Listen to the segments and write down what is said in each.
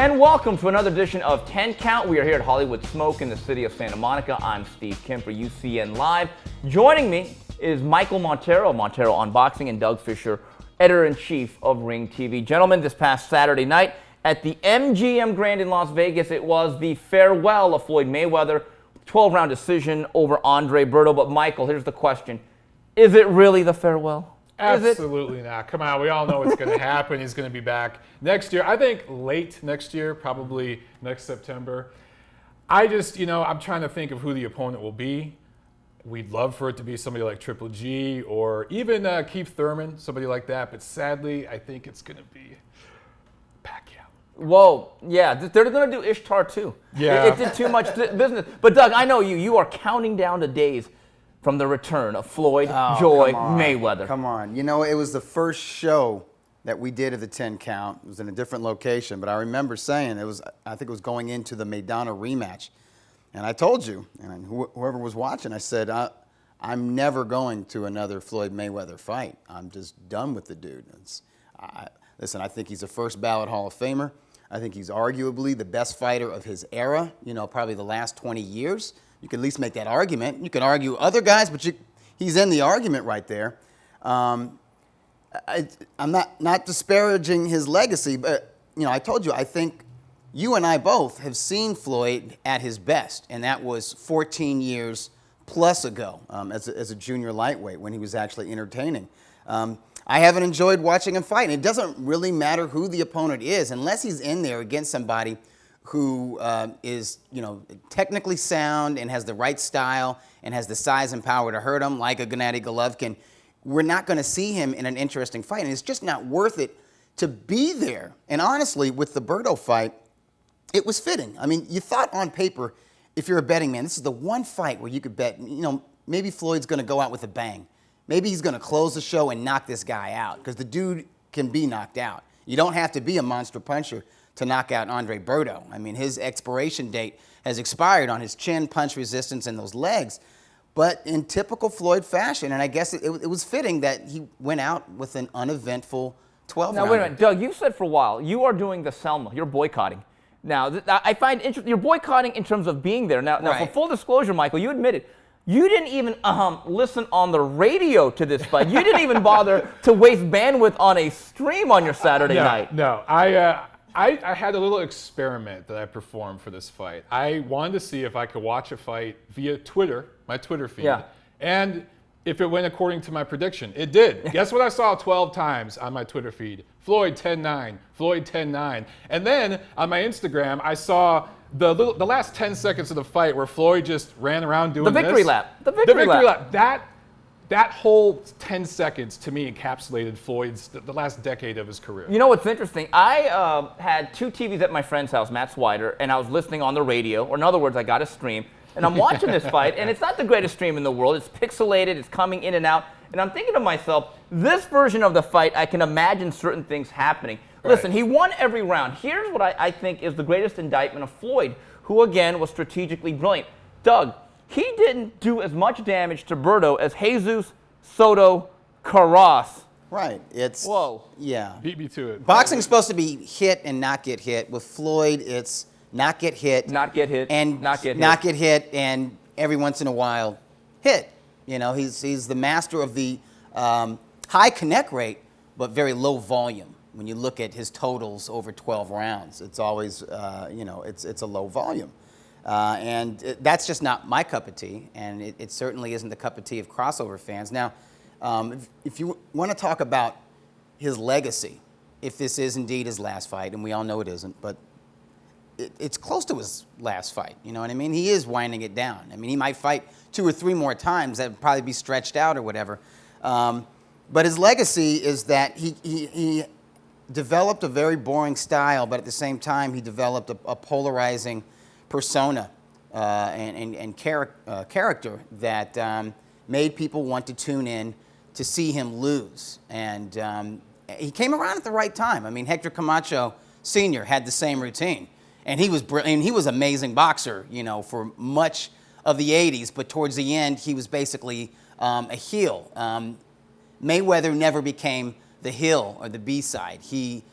And welcome to another edition of 10 Count. We are here at Hollywood Smoke in the city of Santa Monica. I'm Steve Kim for UCN Live. Joining me is Michael Montero Unboxing, and Doug Fisher, editor-in-chief of Ring TV. Gentlemen, this past Saturday night at the MGM Grand in Las Vegas, it was the farewell of Floyd Mayweather, 12-round decision over Mayweather-Berto. But Michael, here's the question. Is it really the farewell? Absolutely not. Come on, we all know what's going to happen. He's going to be back next year. I think late next year, probably next September. I'm trying to think of who the opponent will be. We'd love for it to be somebody like Triple G or even Keith Thurman, somebody like that. But sadly, I think it's going to be Pacquiao. Whoa, yeah, they're going to do Ishtar too. Yeah. It did too much business. But Doug, I know you are counting down the days from the return of Floyd Mayweather. Come on. You know, it was the first show that we did at the 10 Count. It was in a different location, but I remember saying I think it was going into the Maidana rematch. And I told you, and whoever was watching, I said, I'm never going to another Floyd Mayweather fight. I'm just done with the dude. Listen, I think he's a first ballot Hall of Famer. I think he's arguably the best fighter of his era, probably the last 20 years. You can at least make that argument. You can argue other guys, but he's in the argument right there. I'm not disparaging his legacy, but I told you, I think you and I both have seen Floyd at his best, and that was 14 years plus ago as a junior lightweight when he was actually entertaining. I haven't enjoyed watching him fight, and it doesn't really matter who the opponent is, unless he's in there against somebody who is, technically sound and has the right style and has the size and power to hurt him, like a Gennady Golovkin. We're not going to see him in an interesting fight, and it's just not worth it to be there. And honestly, with the Berto fight, it was fitting. I mean, you thought on paper, if you're a betting man, this is the one fight where you could bet, maybe Floyd's going to go out with a bang. Maybe he's going to close the show and knock this guy out, because the dude can be knocked out. You don't have to be a monster puncher to knock out Mayweather-Berto. I mean, his expiration date has expired on his chin, punch resistance, and those legs. But in typical Floyd fashion, and I guess it was fitting that he went out with an uneventful 12-round. Now, wait a minute. Doug, you said for a while, you are doing the Selma. You're boycotting. Now, I find interesting. You're boycotting in terms of being there. Now, right. For full disclosure, Michael, you admitted you didn't even listen on the radio to this fight. You didn't even bother to waste bandwidth on a stream on your Saturday night. No, I had a little experiment that I performed for this fight. I wanted to see if I could watch a fight via Twitter, my Twitter feed, and if it went according to my prediction. It did. Guess what I saw 12 times on my Twitter feed? Floyd 10-9, Floyd 10-9. And then on my Instagram, I saw the last 10 seconds of the fight where Floyd just ran around doing the victory lap. The victory lap. That whole 10 seconds, to me, encapsulated Floyd's the last decade of his career. You know what's interesting? I had two TVs at my friend's house, Matt Swider, and I was listening on the radio, or in other words, I got a stream, and I'm watching this fight, and it's not the greatest stream in the world. It's pixelated, it's coming in and out, and I'm thinking to myself, this version of the fight, I can imagine certain things happening. Right. Listen, he won every round. Here's what I think is the greatest indictment of Floyd, who, again, was strategically brilliant. Doug, he didn't do as much damage to Berto as Jesus Soto Carras. Right. Whoa. Yeah. Beat me to it. Boxing's supposed to be hit and not get hit. With Floyd, it's not get hit. Not get hit. And not get hit. Not get hit, and every once in a while, hit. He's the master of the high connect rate, but very low volume. When you look at his totals over 12 rounds, it's always, it's a low volume. That's just not my cup of tea, and it certainly isn't the cup of tea of crossover fans. Now, if you want to talk about his legacy, if this is indeed his last fight, and we all know it isn't, but it's close to his last fight, you know what I mean? He is winding it down. I mean, he might fight 2 or 3 more times. That would probably be stretched out or whatever. But his legacy is that he developed a very boring style, but at the same time, he developed a polarizing persona and character that made people want to tune in to see him lose. And he came around at the right time. I mean, Hector Camacho Sr. had the same routine. And he was brilliant. He was an amazing boxer, for much of the 80s. But towards the end, he was basically a heel. Mayweather never became the heel or the B-side. He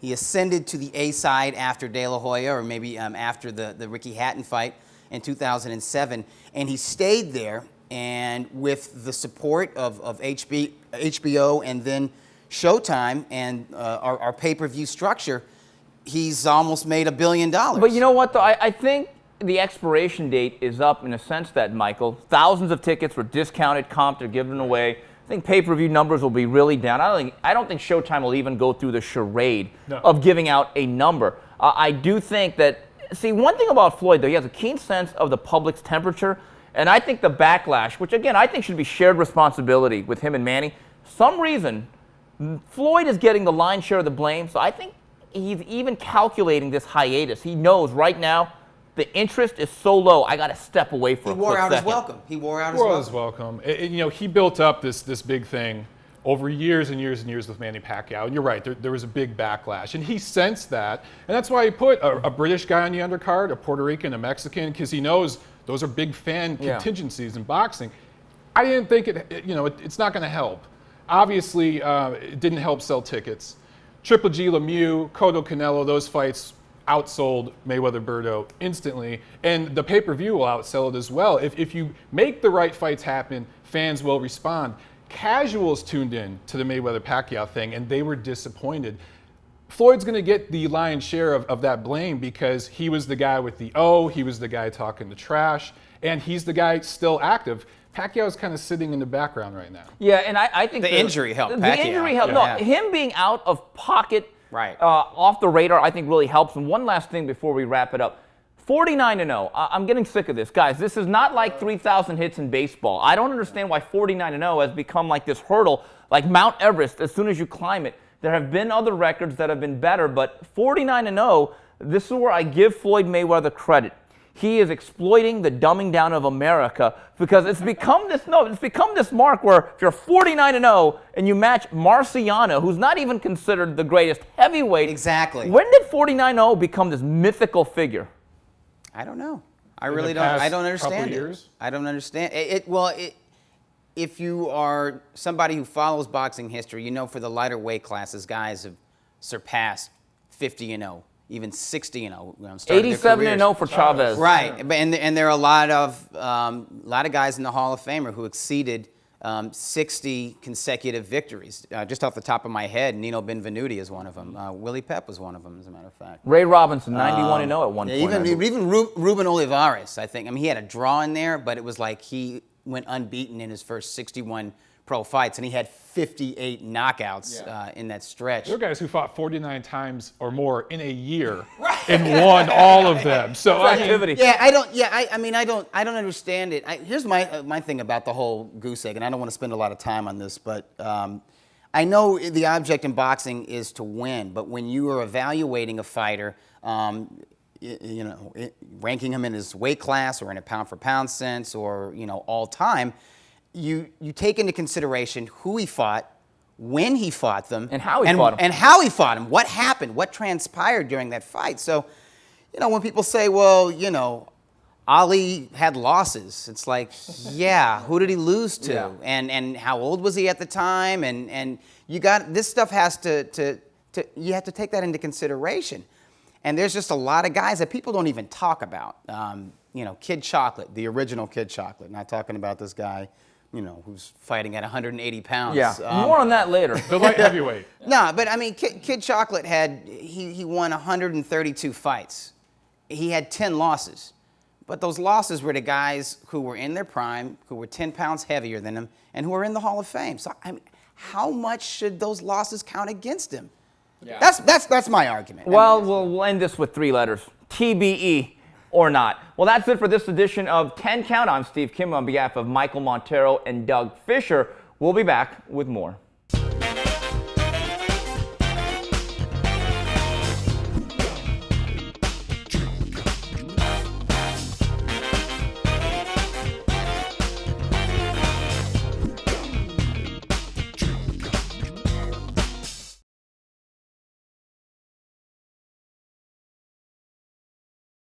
He ascended to the A side after De La Hoya, or maybe after the Ricky Hatton fight in 2007, and he stayed there. And with the support of HBO and then Showtime and our pay-per-view structure, he's almost made $1 billion. But you know what, though? I think the expiration date is up in a sense that, Michael, thousands of tickets were discounted, comped, or given away. I think pay-per-view numbers will be really down. I don't think Showtime will even go through the charade of giving out a number. I do think that, see, one thing about Floyd, though, he has a keen sense of the public's temperature, and I think the backlash, which, again, I think should be shared responsibility with him and Manny, some reason, Floyd is getting the lion's share of the blame, so I think he's even calculating this hiatus. He knows right now the interest is so low, I got to step away for a quick second. He wore out his welcome. He wore out his welcome. You know, he built up this big thing over years and years and years with Manny Pacquiao. And you're right, there was a big backlash. And he sensed that. And that's why he put a British guy on the undercard, a Puerto Rican, a Mexican, because he knows those are big fan contingencies in boxing. I didn't think it's not going to help. Obviously, it didn't help sell tickets. Triple G, Lemieux, Cotto, Canelo, those fights outsold Mayweather-Berto instantly, and the pay-per-view will outsell it as well. If you make the right fights happen, fans will respond. Casuals tuned in to the Mayweather-Pacquiao thing, and they were disappointed. Floyd's going to get the lion's share of that blame because he was the guy with the O, he was the guy talking the trash, and he's the guy still active. Pacquiao's kind of sitting in the background right now. Yeah, and I think the injury helped. The injury helped. Yeah. No, him being out of pocket, off the radar, I think really helps. And one last thing before we wrap it up. 49-0. I'm getting sick of this. Guys, this is not like 3,000 hits in baseball. I don't understand why 49-0 has become like this hurdle, like Mount Everest, as soon as you climb it. There have been other records that have been better, but 49-0, this is where I give Floyd Mayweather credit. He is exploiting the dumbing down of America because it's become this mark where if you're 49-0 and you match Marciano, who's not even considered the greatest heavyweight. Exactly. When did 49-0 become this mythical figure? I don't know. I really don't. I don't understand it. I don't understand it. If you are somebody who follows boxing history, you know for the lighter weight classes, guys have surpassed 50-0. Even 60-0. 87-0 for Chavez. Right, and there are a lot of guys in the Hall of Fame who exceeded 60 consecutive victories. Just off the top of my head, Nino Benvenuti is one of them. Willie Pep was one of them, as a matter of fact. Ray Robinson, 91-0 at one point. Even Ruben Olivares, I think. I mean, he had a draw in there, but it was like he went unbeaten in his first 61 pro fights, and he had 58 knockouts in that stretch. There are guys who fought 49 times or more in a year and won all of them. So activity. I don't understand it. Here's my thing about the whole goose egg, and I don't want to spend a lot of time on this, but I know the object in boxing is to win. But when you are evaluating a fighter, ranking him in his weight class or in a pound-for-pound sense, or all time. You take into consideration who he fought, when he fought them, and how he fought them. And how he fought them. What happened? What transpired during that fight? So, when people say, well, Ali had losses, it's like, yeah, who did he lose to? Yeah. And how old was he at the time? And you got this stuff has to you have to take that into consideration. And there's just a lot of guys that people don't even talk about. Kid Chocolate, the original Kid Chocolate. Not talking about this guy, who's fighting at 180 pounds. Yeah, more on that later. The light heavyweight. No, but I mean, Kid Chocolate he won 132 fights. He had 10 losses. But those losses were to guys who were in their prime, who were 10 pounds heavier than him, and who were in the Hall of Fame. So, I mean, how much should those losses count against him? Yeah. That's my argument. Well, we'll end this with 3 letters. TBE. Or not. Well, that's it for this edition of 10 Count. I'm Steve Kim on behalf of Michael Montero and Doug Fisher. We'll be back with more.